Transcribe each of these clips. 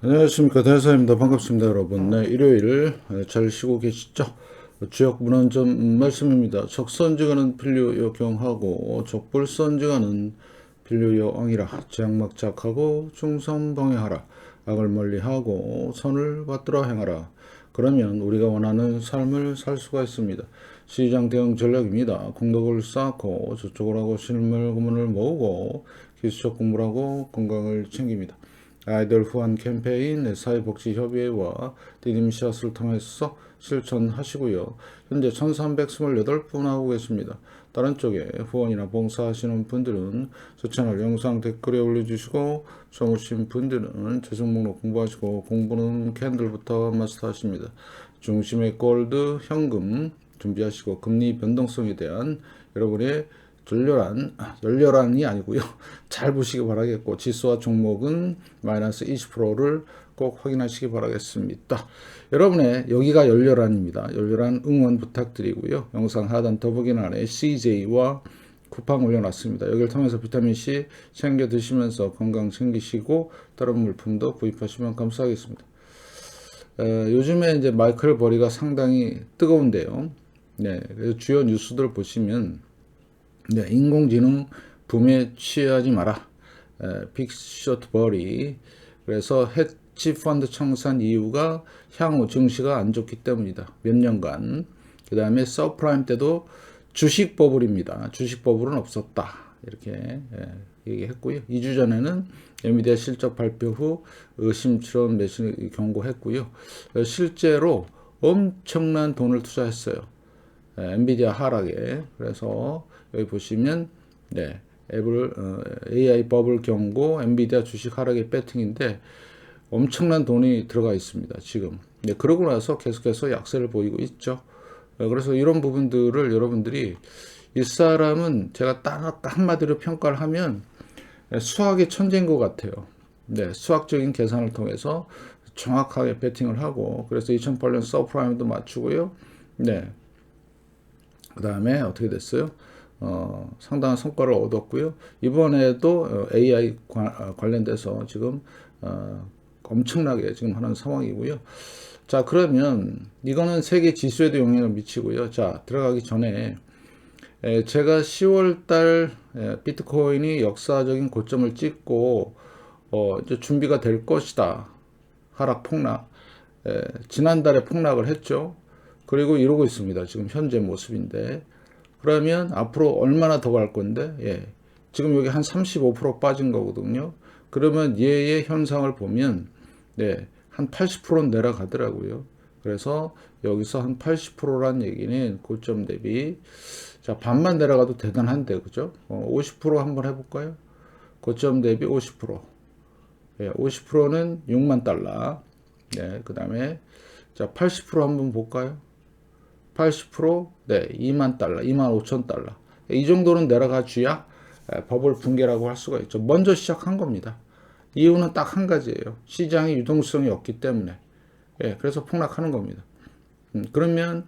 안녕하십니까, 대사입니다. 반갑습니다, 여러분. 네, 일요일 잘 쉬고 계시죠? 주역 문헌점 말씀입니다. 적선지가는 필류역경하고 적불선지가는 필류여왕이라. 재앙막작하고 중선방해하라. 악을 멀리하고 선을 받들어 행하라. 그러면 우리가 원하는 삶을 살 수가 있습니다. 시장 대응 전략입니다. 공덕을 쌓고 저쪽을 하고 실물 고문을 모으고 기술적 공부를 하고 건강을 챙깁니다. 아이들 후원 캠페인 사회복지협의회와 디딤샷을 통해서 실천하시고요. 현재 1328분 하고 계십니다. 다른 쪽에 후원이나 봉사하시는 분들은 저 채널 영상 댓글에 올려주시고 정우신 분들은 재정 목록 공부하시고 공부는 캔들부터 마스터하십니다. 중심의 골드, 현금 준비하시고 금리 변동성에 대한 여러분의 열렬한이 아니고요. 잘 보시기 바라겠고 지수와 종목은 마이너스 20%를 꼭 확인하시기 바라겠습니다. 여러분의 여기가 열렬한입니다. 열렬한 응원 부탁드리고요. 영상 하단 더보기란에 CJ와 쿠팡 올려놨습니다. 여기를 통해서 비타민C 챙겨 드시면서 건강 챙기시고 다른 물품도 구입하시면 감사하겠습니다. 요즘에 이제 마이클 버리가 상당히 뜨거운데요. 네, 그래서 주요 뉴스들 보시면 네, 인공지능 붐에 취하지 마라. 빅쇼트 버리. 그래서 헤지 펀드 청산 이유가 향후 증시가 안 좋기 때문이다. 몇 년간. 그 다음에 서프라임 때도 주식 버블입니다. 주식 버블은 없었다. 이렇게 얘기했고요. 2주 전에는 엔비디아 실적 발표 후 의심스러운 매수 경고했고요. 실제로 엄청난 돈을 투자했어요. 엔비디아 하락에. 그래서 여기 보시면 네, AI 버블 경고, 엔비디아 주식 하락의 배팅인데 엄청난 돈이 들어가 있습니다. 지금. 네, 그러고 나서 계속해서 약세를 보이고 있죠. 그래서 이런 부분들을 여러분들이 이 사람은 제가 딱 한마디로 평가를 하면 수학의 천재인 것 같아요. 네, 수학적인 계산을 통해서 정확하게 배팅을 하고 그래서 2008년 서프라임도 맞추고요. 네. 그 다음에 어떻게 됐어요? 상당한 성과를 얻었고요. 이번에도 AI 관련돼서 지금 엄청나게 지금 하는 상황이고요. 자, 그러면 이거는 세계 지수에도 영향을 미치고요. 자, 들어가기 전에 제가 10월 달 비트코인이 역사적인 고점을 찍고 이제 준비가 될 것이다. 하락 폭락. 지난달에 폭락을 했죠. 그리고 이러고 있습니다. 지금 현재 모습인데. 그러면 앞으로 얼마나 더 갈 건데? 예. 지금 여기 한 35% 빠진 거거든요. 그러면 얘의 현상을 보면 네, 한 80%는 내려가더라고요. 그래서 여기서 한 80%란 얘기는 고점 대비 자, 반만 내려가도 대단한데 그죠? 50% 한번 해볼까요? 고점 대비 50%. 예, 50%는 6만 달러. 네, 그 다음에 자, 80% 한번 볼까요? 80%, 네, 2만 달러, 2만 5천 달러. 이 정도는 내려가 줘야 버블 붕괴라고 할 수가 있죠. 먼저 시작한 겁니다. 이유는 딱 한 가지예요. 시장의 유동성이 없기 때문에. 예, 그래서 폭락하는 겁니다. 그러면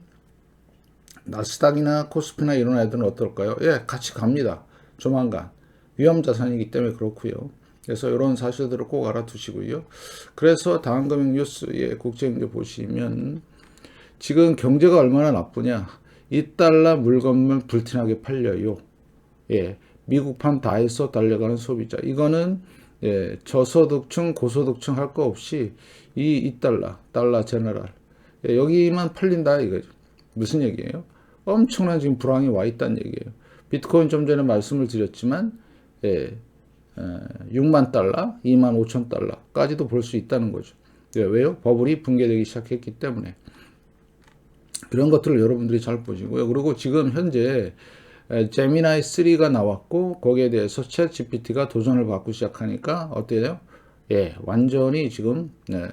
나스닥이나 코스피나 이런 애들은 어떨까요? 예, 같이 갑니다. 조만간. 위험 자산이기 때문에 그렇고요. 그래서 이런 사실들을 꼭 알아두시고요. 그래서 다음금융 뉴스의 국제경제 보시면 지금 경제가 얼마나 나쁘냐. 2달러 물건만 불티나게 팔려요. 예, 미국판 다 해서 달려가는 소비자. 이거는 예, 저소득층, 고소득층 할 거 없이 이 2달러, 달러 제너럴. 예, 여기만 팔린다 이거죠. 무슨 얘기예요? 엄청난 지금 불황이 와 있다는 얘기예요. 비트코인 좀 전에 말씀을 드렸지만 예, 6만 달러, 2만 5천 달러까지도 볼 수 있다는 거죠. 예, 왜요? 버블이 붕괴되기 시작했기 때문에. 그런 것들을 여러분들이 잘 보시고요. 그리고 지금 현재 제미나이 3가 나왔고 거기에 대해서 챗 GPT가 도전을 받고 시작하니까 어때요? 예, 완전히 지금 네,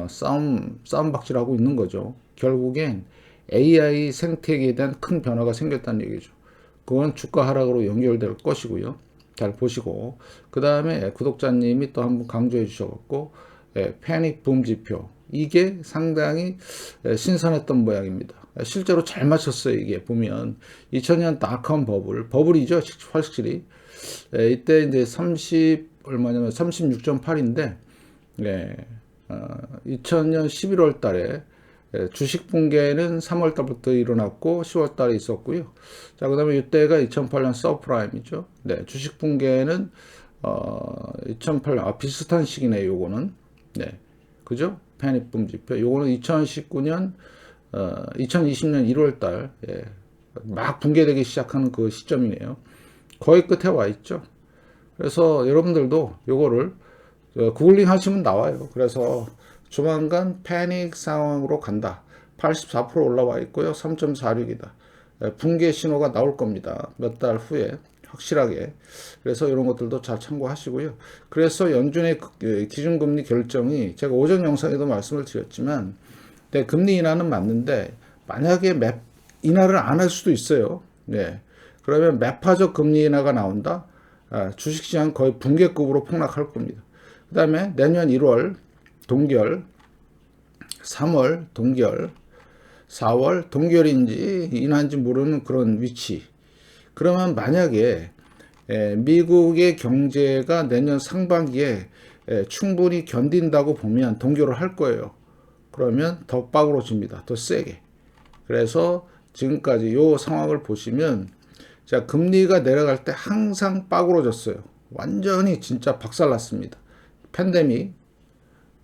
싸움박질하고 있는 거죠. 결국엔 AI 생태계에 대한 큰 변화가 생겼다는 얘기죠. 그건 주가 하락으로 연결될 것이고요. 잘 보시고 그 다음에 구독자님이 또 한번 강조해 주셔갖고 패닉 붐 지표 이게 상당히 신선했던 모양입니다. 실제로 잘 맞췄어요. 이게 보면 2000년 닷컴 버블이죠. 확실히 이때 이제 30 얼마냐면 36.8인데 2000년 11월 달에 주식 붕괴는 3월 달부터 일어났고 10월 달에 있었고요. 자, 그다음에 이때가 2008년 서프라임이죠. 네, 주식 붕괴는 2008년 비슷한 시기네, 요거는. 네. 그죠? 패닉붐 지표. 요거는 2019년 2020년 1월 달 막 붕괴되기 시작하는 그 시점이네요. 거의 끝에 와 있죠. 그래서 여러분들도 요거를 구글링 하시면 나와요. 그래서 조만간 패닉 상황으로 간다. 84% 올라와 있고요. 3.46이다. 붕괴 신호가 나올 겁니다. 몇 달 후에 확실하게. 그래서 이런 것들도 잘 참고하시고요. 그래서 연준의 기준금리 결정이 제가 오전 영상에도 말씀을 드렸지만 금리 인하는 맞는데 만약에 인하를 안 할 수도 있어요. 네. 그러면 매파적 금리 인하가 나온다. 주식시장 거의 붕괴급으로 폭락할 겁니다. 그 다음에 내년 1월 동결, 3월 동결, 4월 동결인지 인하인지 모르는 그런 위치. 그러면 만약에 미국의 경제가 내년 상반기에 충분히 견딘다고 보면 동결을 할 거예요. 그러면 더 빠그러집니다. 더 세게. 그래서 지금까지 이 상황을 보시면 자, 금리가 내려갈 때 항상 빠그러졌어요. 완전히 진짜 박살났습니다. 팬데믹,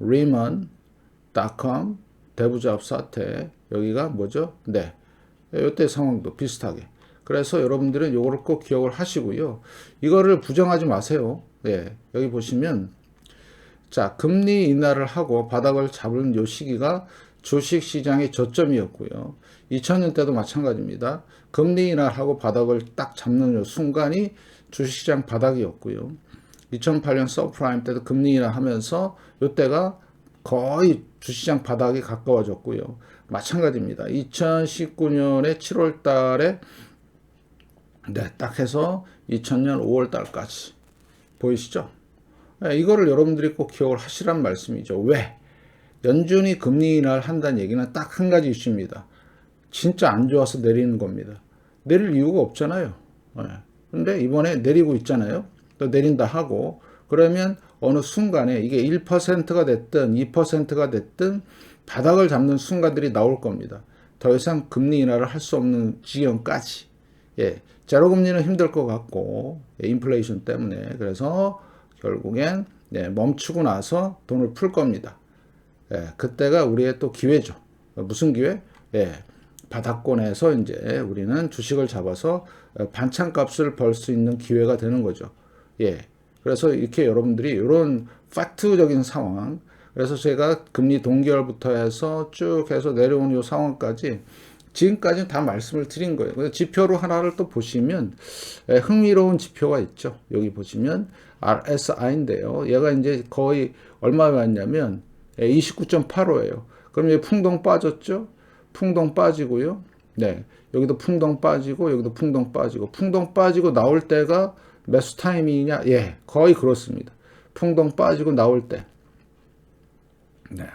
리먼, 닷컴, 대부잡 사태, 여기가 뭐죠? 네. 이때 상황도 비슷하게. 그래서 여러분들은 요거를 꼭 기억을 하시고요. 이거를 부정하지 마세요. 네. 여기 보시면 자, 금리 인하를 하고 바닥을 잡은 요 시기가 주식 시장의 저점이었고요. 2000년 때도 마찬가지입니다. 금리 인하하고 바닥을 딱 잡는 요 순간이 주식시장 바닥이었고요. 2008년 서프라임 때도 금리 인하하면서 이때가 거의 주식시장 바닥이 가까워졌고요. 마찬가지입니다. 2019년에 7월 달에 딱 해서 2000년 5월 달까지 보이시죠? 이거를 여러분들이 꼭 기억을 하시란 말씀이죠. 왜? 연준이 금리 인하를 한다는 얘기는 딱 한 가지 이슈입니다. 진짜 안 좋아서 내리는 겁니다. 내릴 이유가 없잖아요. 근데 이번에 내리고 있잖아요. 또 내린다 하고 그러면 어느 순간에 이게 1%가 됐든 2%가 됐든 바닥을 잡는 순간들이 나올 겁니다. 더 이상 금리 인하를 할 수 없는 지경까지. 제로 금리는 힘들 것 같고 인플레이션 때문에 그래서 결국엔 멈추고 나서 돈을 풀 겁니다. 그때가 우리의 또 기회죠. 무슨 기회? 바닥권에서 이제 우리는 주식을 잡아서 반찬값을 벌 수 있는 기회가 되는 거죠. 그래서 이렇게 여러분들이 이런 팩트적인 상황, 그래서 제가 금리 동결부터 해서 쭉 해서 내려온 이 상황까지 지금까지는 다 말씀을 드린 거예요. 그래서 지표로 하나를 또 보시면 흥미로운 지표가 있죠. 여기 보시면 RSI인데요. 얘가 이제 거의 얼마 왔냐면 29.85예요. 그럼 얘 풍덩 빠졌죠? 풍덩 빠지고요. 여기도 풍덩 빠지고 여기도 풍덩 빠지고 풍덩 빠지고 나올 때가 매수 타이밍이냐? 거의 그렇습니다. 풍덩 빠지고 나올 때.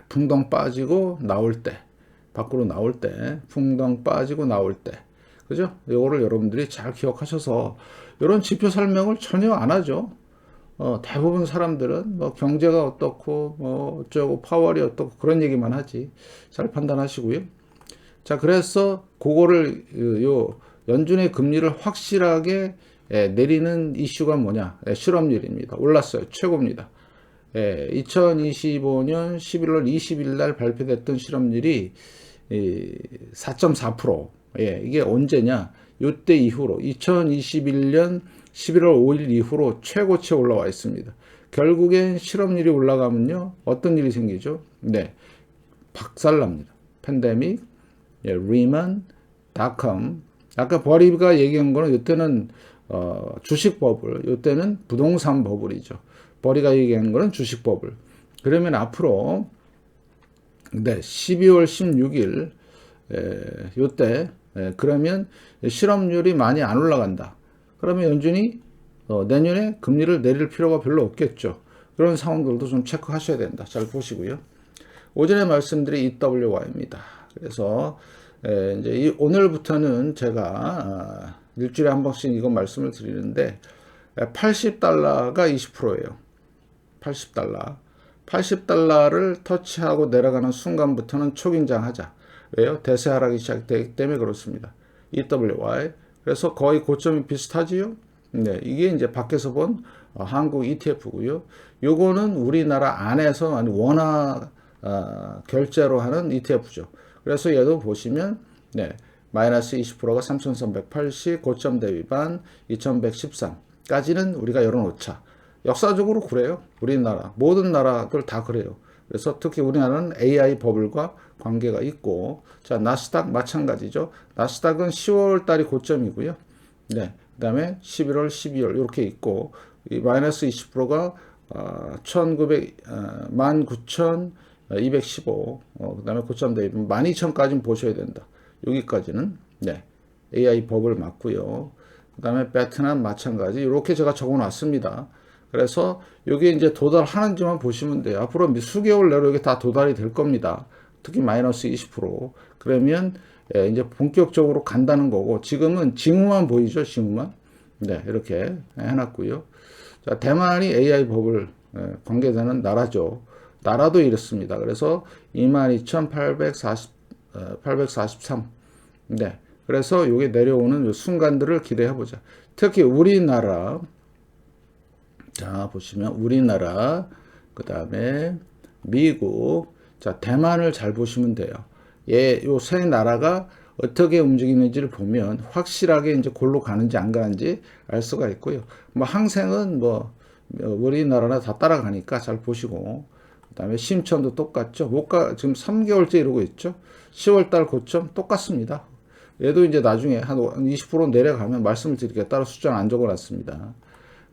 풍덩 빠지고 나올 때. 밖으로 나올 때. 풍덩 빠지고 나올 때. 그죠? 이거를 여러분들이 잘 기억하셔서 이런 지표 설명을 전혀 안 하죠. 대부분 사람들은 뭐 경제가 어떻고 뭐 어쩌고 파월이 어떻고 그런 얘기만 하지. 잘 판단하시고요. 자, 그래서 그거를 요 연준의 금리를 확실하게 내리는 이슈가 뭐냐? 실업률입니다. 올랐어요. 최고입니다. 2025년 11월 20일 날 발표됐던 실업률이 4.4%. 이게 언제냐? 요때 이후로 2021년 11월 5일 이후로 최고치에 올라와 있습니다. 결국엔 실업률이 올라가면요. 어떤 일이 생기죠? 박살납니다. 팬데믹, 리먼, 닷컴. 아까 버리가 얘기한 거는 이때는 주식 버블, 이때는 부동산 버블이죠. 버리가 얘기한 거는 주식 버블. 그러면 앞으로 12월 16일 요때 그러면 실업률이 많이 안 올라간다. 그러면 연준이 내년에 금리를 내릴 필요가 별로 없겠죠. 그런 상황들도 좀 체크하셔야 된다. 잘 보시고요. 오전에 말씀드린 EWY입니다. 그래서 이제 오늘부터는 제가 일주일에 한 번씩 이거 말씀을 드리는데 $80가 20%예요. $80. $80를 터치하고 내려가는 순간부터는 초긴장하자. 왜요? 대세 하락이 시작되기 때문에 그렇습니다. EWY. 그래서 거의 고점이 비슷하지요? 네, 이게 이제 밖에서 본 한국 ETF고요. 요거는 우리나라 안에서 원화 결제로 하는 ETF죠. 그래서 얘도 보시면 네, 마이너스 20%가 3,380, 고점 대비반 2,113까지는 우리가 열어놓자. 역사적으로 그래요. 우리나라 모든 나라들 다 그래요. 그래서 특히 우리나라는 AI 버블과 관계가 있고, 자 나스닥 마찬가지죠. 나스닥은 10월 달이 고점이고요. 네, 그다음에 11월, 12월 이렇게 있고, 이 마이너스 20%가 19,215, 그다음에 고점 대비 12,000까지는 보셔야 된다. 여기까지는 네, AI 버블 맞고요. 그다음에 베트남 마찬가지 이렇게 제가 적어놨습니다. 그래서 여기 이제 도달하는지만 보시면 돼요. 앞으로 수개월 내로 이게 다 도달이 될 겁니다. 특히 마이너스 20%. 그러면 이제 본격적으로 간다는 거고, 지금은 징후만 보이죠, 징후만. 네, 이렇게 해놨고요. 자, 대만이 AI 법을 관계되는 나라죠. 나라도 이렇습니다. 그래서 22,843. 네. 그래서 이게 내려오는 순간들을 기대해 보자. 특히 우리나라, 자, 보시면 우리나라, 그 다음에 미국, 자, 대만을 잘 보시면 돼요. 요 세 나라가 어떻게 움직이는지를 보면 확실하게 이제 골로 가는지 안 가는지 알 수가 있고요. 뭐 항생은 뭐 우리나라나 다 따라가니까 잘 보시고, 그다음에 심천도 똑같죠. 지금 3개월째 이러고 있죠. 10월 달 고점 똑같습니다. 얘도 이제 나중에 한 20% 내려가면 말씀을 드릴게요. 따로 숫자는 안 적어놨습니다.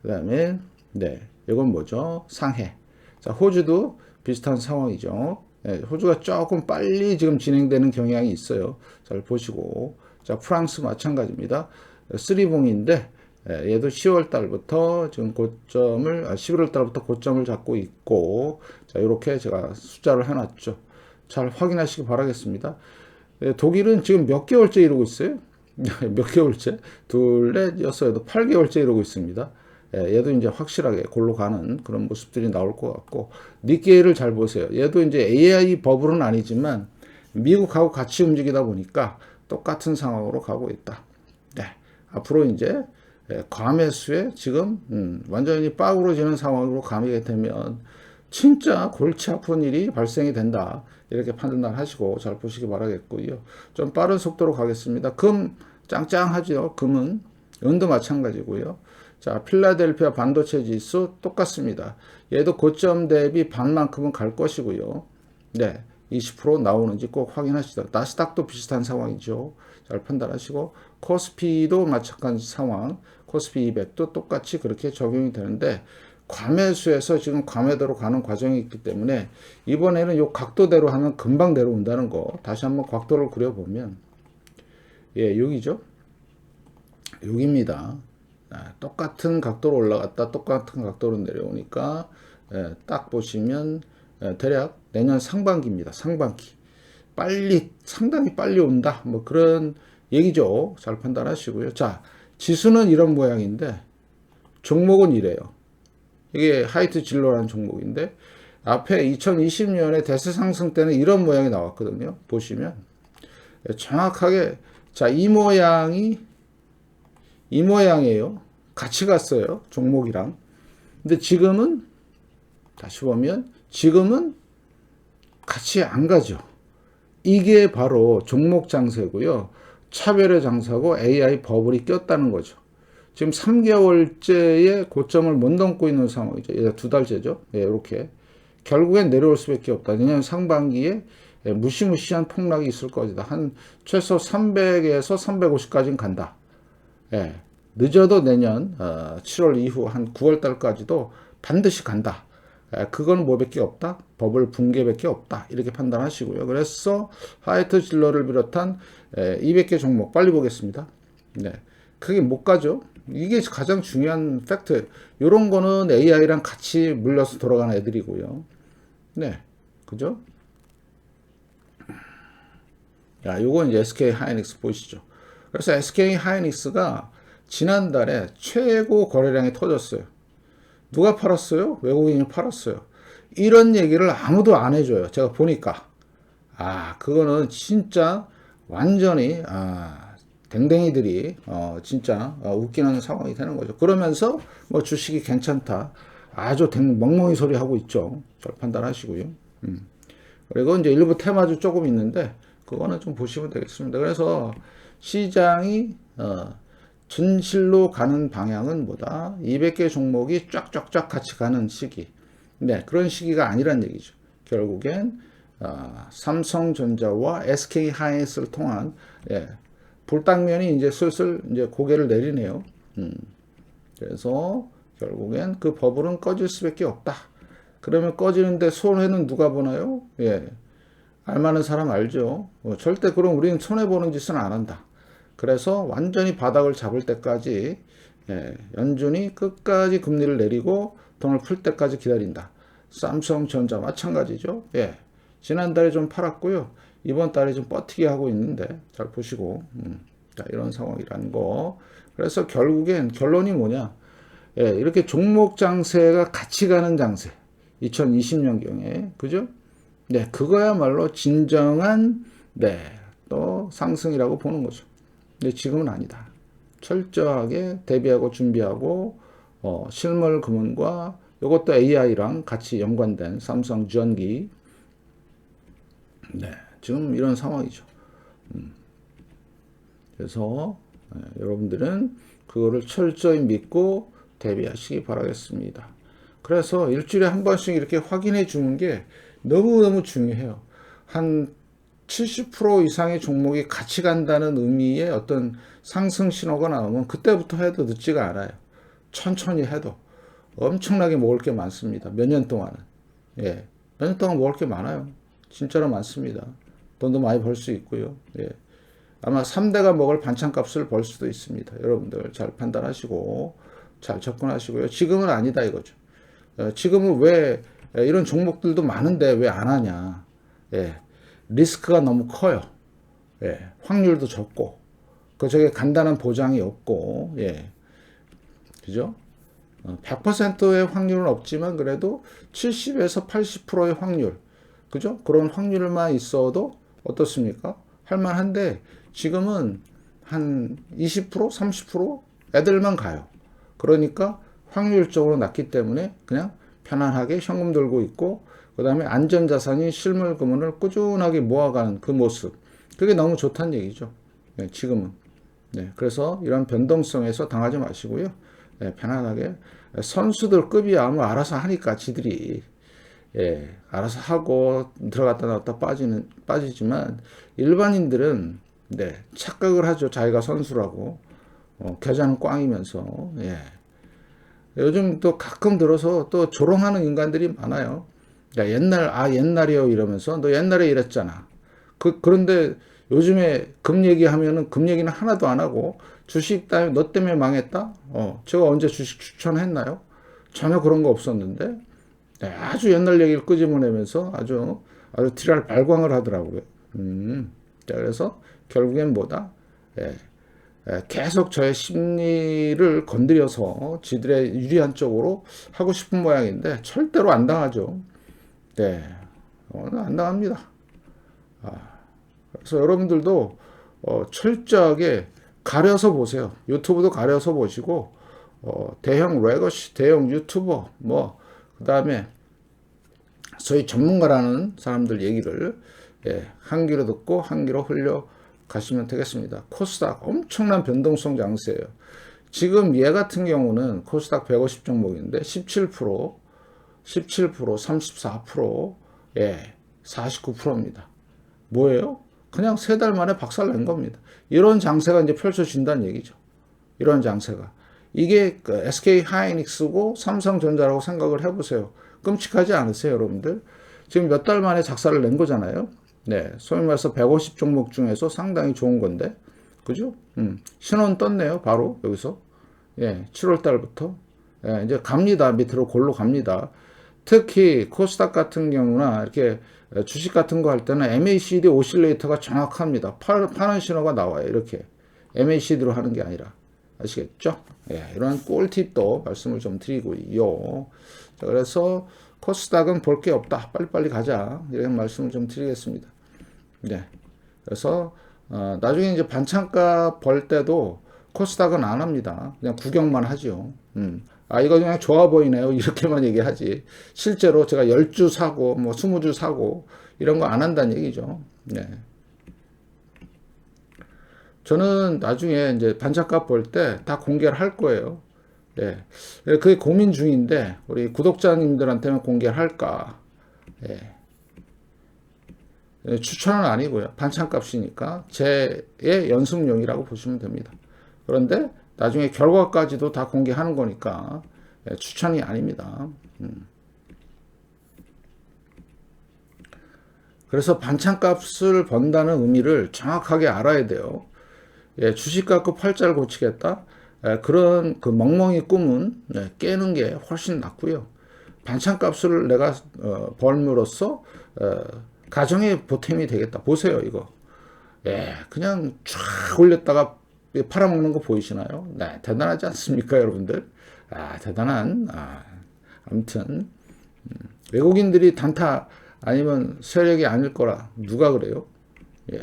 그다음에 네, 이건 뭐죠? 상해. 자, 호주도 비슷한 상황이죠. 네, 호주가 조금 빨리 지금 진행되는 경향이 있어요. 잘 보시고. 자, 프랑스 마찬가지입니다. 쓰리봉인데 얘도 10월 달부터 지금 11월 달부터 고점을 잡고 있고, 자, 이렇게 제가 숫자를 해놨죠. 잘 확인하시기 바라겠습니다. 독일은 지금 몇 개월째 이러고 있어요? 몇 개월째? 둘, 넷, 여섯, 여덟, 8개월째 이러고 있습니다. 얘도 이제 확실하게 골로 가는 그런 모습들이 나올 것 같고, 니케이를 잘 보세요. 얘도 이제 AI 버블은 아니지만 미국하고 같이 움직이다 보니까 똑같은 상황으로 가고 있다. 네. 앞으로 이제 과매수에 지금 완전히 빠그러지는 상황으로 가게 되면 진짜 골치 아픈 일이 발생이 된다. 이렇게 판단을 하시고 잘 보시기 바라겠고요. 좀 빠른 속도로 가겠습니다. 금 짱짱하죠. 금은 은도 마찬가지고요. 자, 필라델피아 반도체 지수 똑같습니다. 얘도 고점 대비 반만큼은 갈 것이고요. 네, 20% 나오는지 꼭 확인하시다. 나스닥도 비슷한 상황이죠. 잘 판단하시고, 코스피도 마찬가지 상황, 코스피 200도 똑같이 그렇게 적용이 되는데, 과매수에서 지금 과매도로 가는 과정이 있기 때문에 이번에는 요 각도대로 하면 금방 내려온다는 거 다시 한번 각도를 그려보면, 예, 여기죠. 여기입니다. 똑같은 각도로 올라갔다 똑같은 각도로 내려오니까 딱 보시면 대략 내년 상반기입니다. 상반기. 상당히 빨리 온다. 뭐 그런 얘기죠. 잘 판단하시고요. 자, 지수는 이런 모양인데 종목은 이래요. 이게 하이트 진로라는 종목인데 앞에 2020년에 대세 상승 때는 이런 모양이 나왔거든요. 보시면 정확하게, 자, 이 모양이에요. 같이 갔어요. 종목이랑. 근데 지금은 다시 보면 지금은 같이 안 가죠. 이게 바로 종목 장세고요. 차별의 장사고 AI 버블이 꼈다는 거죠. 지금 3개월째의 고점을 못 넘고 있는 상황이죠. 이제 2달째죠. 예, 이렇게. 결국엔 내려올 수밖에 없다. 내년 상반기에 무시무시한 폭락이 있을 것이다. 한 최소 300에서 350까지는 간다. 예, 늦어도 내년 7월 이후 한 9월 달까지도 반드시 간다. 그건 뭐밖에 없다? 버블 붕괴밖에 없다. 이렇게 판단하시고요. 그래서 하이트 진로를 비롯한 200개 종목 빨리 보겠습니다. 네, 그게 못 가죠. 이게 가장 중요한 팩트. 이런 거는 AI랑 같이 물려서 돌아가는 애들이고요. 네, 그죠? 야, 요건 이제 SK 하이닉스 보시죠. 그래서 SK 하이닉스가 지난달에 최고 거래량이 터졌어요. 누가 팔았어요? 외국인이 팔았어요. 이런 얘기를 아무도 안 해줘요. 제가 보니까. 그거는 진짜 완전히, 댕댕이들이, 진짜, 웃기는 상황이 되는 거죠. 그러면서, 뭐, 주식이 괜찮다. 아주 멍멍이 소리 하고 있죠. 잘 판단하시고요. 그리고 이제 일부 테마주 조금 있는데, 그거는 좀 보시면 되겠습니다. 그래서, 시장이, 진실로 가는 방향은 뭐다? 200개 종목이 쫙쫙쫙 같이 가는 시기. 네, 그런 시기가 아니란 얘기죠. 결국엔 삼성전자와 SK하이닉스를 통한 불당면이 이제 슬슬 이제 고개를 내리네요. 그래서 결국엔 그 버블은 꺼질 수밖에 없다. 그러면 꺼지는데 손해는 누가 보나요? 알만한 사람 알죠. 절대 그럼 우리는 손해 보는 짓은 안 한다. 그래서 완전히 바닥을 잡을 때까지 연준이 끝까지 금리를 내리고 돈을 풀 때까지 기다린다. 삼성전자 마찬가지죠. 지난달에 좀 팔았고요. 이번 달에 좀 버티게 하고 있는데 잘 보시고 자, 이런 상황이라는 거. 그래서 결국엔 결론이 뭐냐? 이렇게 종목 장세가 같이 가는 장세. 2020년경에 그죠? 네, 그거야말로 진정한 또 상승이라고 보는 거죠. 근데 지금은 아니다. 철저하게 대비하고 준비하고 실물 금융과 이것도 AI랑 같이 연관된 삼성 전기 지금 이런 상황이죠. 그래서 여러분들은 그거를 철저히 믿고 대비하시기 바라겠습니다. 그래서 일주일에 한 번씩 이렇게 확인해 주는 게 너무너무 중요해요. 한 70% 이상의 종목이 같이 간다는 의미의 어떤 상승 신호가 나오면 그때부터 해도 늦지가 않아요. 천천히 해도 엄청나게 먹을 게 많습니다. 몇 년 동안은. 몇 년 동안 먹을 게 많아요. 진짜로 많습니다. 돈도 많이 벌 수 있고요. 아마 3대가 먹을 반찬값을 벌 수도 있습니다. 여러분들 잘 판단하시고 잘 접근하시고요. 지금은 아니다 이거죠. 지금은 왜 이런 종목들도 많은데 왜 안 하냐. 리스크가 너무 커요. 확률도 적고 저게 간단한 보장이 없고 그죠? 100%의 확률은 없지만 그래도 70에서 80%의 확률 그죠? 그런 확률만 있어도 어떻습니까? 할만한데 지금은 한 20%, 30% 애들만 가요. 그러니까 확률적으로 낮기 때문에 그냥 편안하게 현금 들고 있고 그 다음에 안전자산인 실물금을 꾸준하게 모아가는 그 모습 그게 너무 좋다는 얘기죠. 지금은. 그래서 이런 변동성에서 당하지 마시고요. 편안하게 선수들 급이야 뭐 알아서 하니까 지들이 알아서 하고 들어갔다 나왔다 빠지지만 일반인들은 착각을 하죠. 자기가 선수라고 계좌는 꽝이면서 요즘 또 가끔 들어서 또 조롱하는 인간들이 많아요. 야, 옛날이요 이러면서 너 옛날에 이랬잖아. 그런데 요즘에 금 얘기하면은 금 얘기는 하나도 안 하고 주식 때문에 너 때문에 망했다? 제가 언제 주식 추천했나요? 전혀 그런 거 없었는데 아주 옛날 얘기를 끄집어내면서 아주 티랄 발광을 하더라고요. 그래서 결국엔 뭐다? 계속 저의 심리를 건드려서 지들의 유리한 쪽으로 하고 싶은 모양인데 절대로 안 당하죠. 안 당합니다. 그래서 여러분들도 철저하게 가려서 보세요. 유튜브도 가려서 보시고 대형 레거시, 대형 유튜버 그 다음에 소위 전문가라는 사람들 얘기를 한 귀로 듣고 한 귀로 흘려 가시면 되겠습니다. 코스닥 엄청난 변동성 장세예요. 지금 얘 같은 경우는 코스닥 150 종목인데 17%, 34%, 49%입니다. 뭐예요? 그냥 3달 만에 박살 낸 겁니다. 이런 장세가 이제 펼쳐진다는 얘기죠. 이런 장세가. 이게 SK하이닉스고 삼성전자라고 생각을 해보세요. 끔찍하지 않으세요, 여러분들? 지금 몇 달 만에 작사를 낸 거잖아요. 소위 말해서 150 종목 중에서 상당히 좋은 건데, 그죠? 신혼 떴네요, 바로 여기서. 7월 달부터. 이제 갑니다. 밑으로 골로 갑니다. 특히 코스닥 같은 경우나 이렇게 주식 같은 거 할 때는 MACD 오실레이터가 정확합니다. 파는 신호가 나와요. 이렇게 MACD로 하는 게 아니라 아시겠죠? 이런 꿀팁도 말씀을 좀 드리고요. 자, 그래서 코스닥은 볼 게 없다. 빨리빨리 가자. 이런 말씀을 좀 드리겠습니다. 네. 그래서 나중에 이제 반찬값 벌 때도 코스닥은 안 합니다. 그냥 구경만 하죠. 이거 그냥 좋아 보이네요. 이렇게만 얘기하지. 실제로 제가 10주 사고, 뭐 20주 사고, 이런 거 안 한다는 얘기죠. 네. 저는 나중에 이제 반찬값 볼 때 다 공개를 할 거예요. 예. 그게 고민 중인데, 우리 구독자님들한테는 공개를 할까. 예. 추천은 아니고요. 반찬값이니까 제의 연습용이라고 보시면 됩니다. 그런데 나중에 결과까지도 다 공개하는 거니까 추천이 아닙니다. 그래서 반찬값을 번다는 의미를 정확하게 알아야 돼요. 주식 갖고 팔자를 고치겠다. 그런 그 멍멍이 꿈은 깨는 게 훨씬 낫고요. 반찬값을 내가 벌므로써 가정의 보탬이 되겠다. 보세요, 이거. 그냥 쫙 올렸다가 팔아먹는 거 보이시나요? 네, 대단하지 않습니까, 여러분들? 대단한. 아무튼 외국인들이 단타 아니면 세력이 아닐 거라 누가 그래요? 예.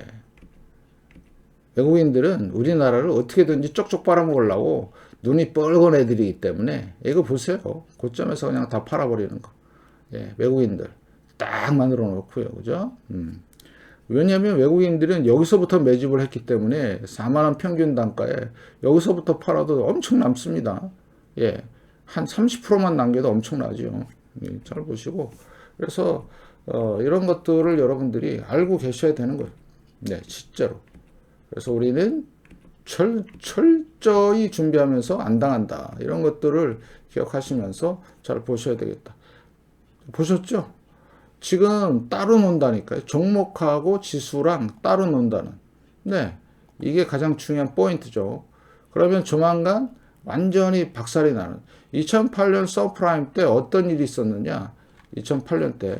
외국인들은 우리나라를 어떻게든지 쪽쪽 빨아먹으려고 눈이 뻘건 애들이기 때문에 이거 보세요. 고점에서 그냥 다 팔아버리는 거. 외국인들 딱 만들어 놓고요. 그죠? 왜냐하면 외국인들은 여기서부터 매집을 했기 때문에 4만원 평균 단가에 여기서부터 팔아도 엄청 남습니다. 한 30%만 남겨도 엄청나죠. 잘 보시고. 그래서 이런 것들을 여러분들이 알고 계셔야 되는 거예요. 네, 진짜로. 그래서 우리는 철저히 준비하면서 안 당한다. 이런 것들을 기억하시면서 잘 보셔야 되겠다. 보셨죠? 지금 따로 논다니까요. 종목하고 지수랑 따로 논다는. 네. 이게 가장 중요한 포인트죠. 그러면 조만간 완전히 박살이 나는. 2008년 서프라임 때 어떤 일이 있었느냐? 2008년 때.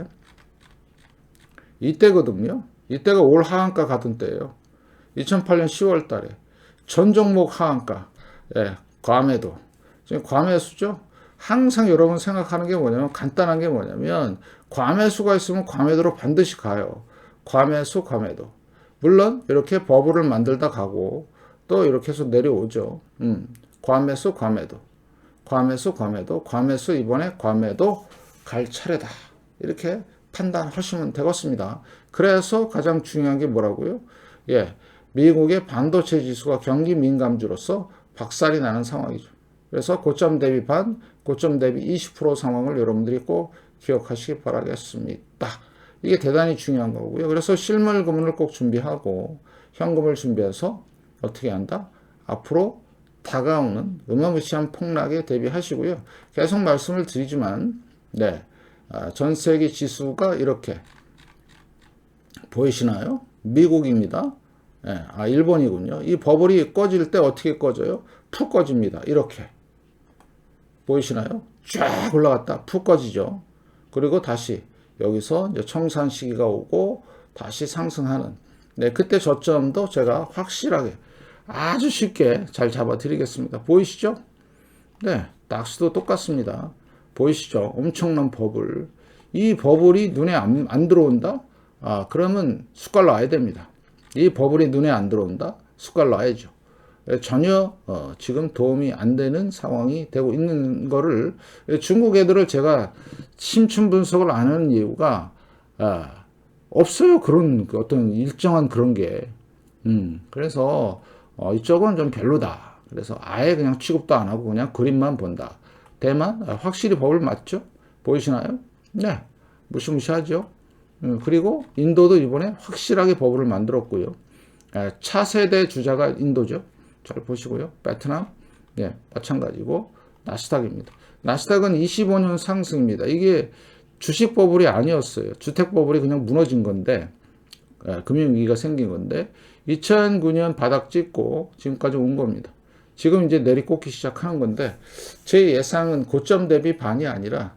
이때거든요. 이때가 올 하한가 가던 때예요. 2008년 10월 달에. 전 종목 하한가. 과매도. 지금 과매수죠? 항상 여러분 생각하는 게 뭐냐면 간단한 게 뭐냐면 과매수가 있으면 과매도로 반드시 가요. 과매수, 과매도. 물론 이렇게 버블을 만들다 가고 또 이렇게 해서 내려오죠. 과매수, 과매도. 과매수, 과매도. 과매수 이번에 과매도 갈 차례다. 이렇게 판단하시면 되겠습니다. 그래서 가장 중요한 게 뭐라고요? 미국의 반도체 지수가 경기 민감주로서 박살이 나는 상황이죠. 그래서 고점 대비 반, 고점 대비 20% 상황을 여러분들이 꼭 기억하시기 바라겠습니다. 이게 대단히 중요한 거고요. 그래서 실물금을 꼭 준비하고 현금을 준비해서 어떻게 한다? 앞으로 다가오는 어마무시한 폭락에 대비하시고요. 계속 말씀을 드리지만 전 세계 지수가 이렇게 보이시나요? 미국입니다. 일본이군요. 이 버블이 꺼질 때 어떻게 꺼져요? 푹 꺼집니다. 이렇게. 보이시나요? 쫙 올라갔다 푹 꺼지죠. 그리고 다시 여기서 이제 청산 시기가 오고 다시 상승하는. 그때 저점도 제가 확실하게 아주 쉽게 잘 잡아 드리겠습니다. 보이시죠? 낙스도 똑같습니다. 보이시죠? 엄청난 버블. 이 버블이 눈에 안 들어온다? 그러면 숟갈 놔야 됩니다. 이 버블이 눈에 안 들어온다? 숟갈 놔야죠. 전혀 지금 도움이 안 되는 상황이 되고 있는 거를 중국 애들을 제가 심층 분석을 안 하는 이유가 없어요. 그런 어떤 일정한 그런 게. 그래서 이쪽은 좀 별로다. 그래서 아예 그냥 취급도 안 하고 그냥 그림만 본다. 대만 확실히 버블 맞죠? 보이시나요? 네. 무시무시하죠? 그리고 인도도 이번에 확실하게 버블을 만들었고요. 차세대 주자가 인도죠. 잘 보시고요. 베트남, 마찬가지고 나스닥입니다. 나스닥은 25년 상승입니다. 이게 주식 버블이 아니었어요. 주택 버블이 그냥 무너진 건데, 금융위기가 생긴 건데, 2009년 바닥 찍고 지금까지 온 겁니다. 지금 이제 내리꽂기 시작하는 건데, 제 예상은 고점 대비 반이 아니라,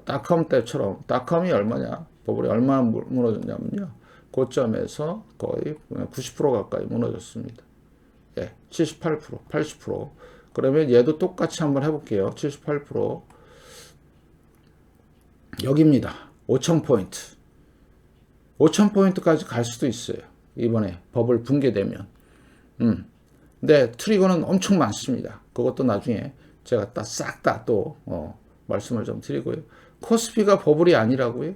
닷컴 때처럼, 닷컴이 얼마냐? 버블이 얼마나 무너졌냐면요. 고점에서 거의 90% 가까이 무너졌습니다. 78%, 80%. 그러면 얘도 똑같이 한번 해볼게요. 78%. 여기입니다. 5,000포인트. 5,000포인트까지 갈 수도 있어요. 이번에 버블 붕괴되면. 근데 트리거는 엄청 많습니다. 그것도 나중에 제가 싹 다 또 말씀을 좀 드리고요. 코스피가 버블이 아니라고요?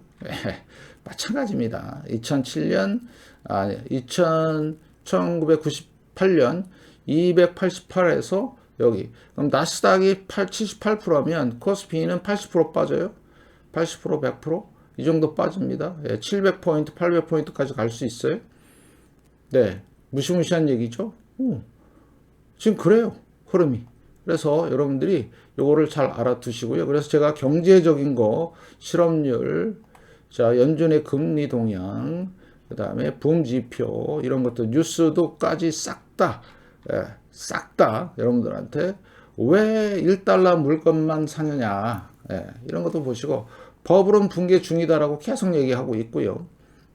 마찬가지입니다. 1998년 288에서 여기. 그럼 나스닥이 78%하면 코스피는 80% 빠져요. 80%, 100%? 이 정도 빠집니다. 700포인트, 800포인트까지 갈 수 있어요. 네. 무시무시한 얘기죠? 지금 그래요. 흐름이. 그래서 여러분들이 요거를 잘 알아두시고요. 그래서 제가 경제적인 거, 실업률, 자, 연준의 금리 동향, 그 다음에 붐 지표, 이런 것도 뉴스도까지 싹 다 여러분들한테 왜 1달러 물건만 사느냐, 이런 것도 보시고, 버블은 붕괴 중이다라고 계속 얘기하고 있고요.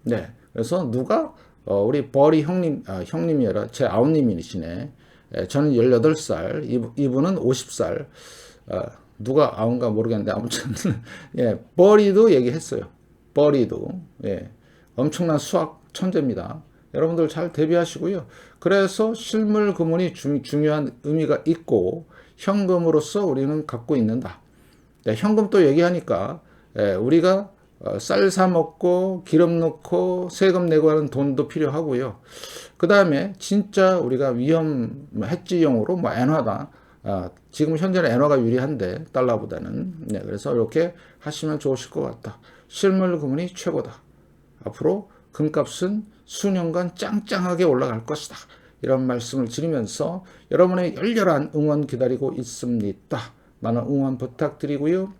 네. 그래서 누가, 우리 버리 형님이 아니라 제 아우님이시네. 저는 18살, 이분은 50살. 누가 아운가 모르겠는데, 아무튼, 버리도 얘기했어요. 버리도. 엄청난 수학 천재입니다. 여러분들 잘 대비하시고요. 그래서 실물 금은이 중요한 의미가 있고, 현금으로서 우리는 갖고 있는다. 현금 또 얘기하니까, 우리가 쌀 사 먹고 기름 넣고 세금 내고 하는 돈도 필요하고요. 그 다음에 진짜 우리가 위험 해지용으로 엔화다. 지금 현재는 엔화가 유리한데 달러보다는. 그래서 이렇게 하시면 좋으실 것 같다. 실물 금은이 최고다. 앞으로 금값은 수년간 짱짱하게 올라갈 것이다. 이런 말씀을 드리면서 여러분의 열렬한 응원 기다리고 있습니다. 많은 응원 부탁드리고요.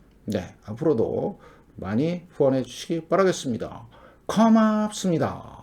앞으로도 많이 후원해 주시기 바라겠습니다. 고맙습니다.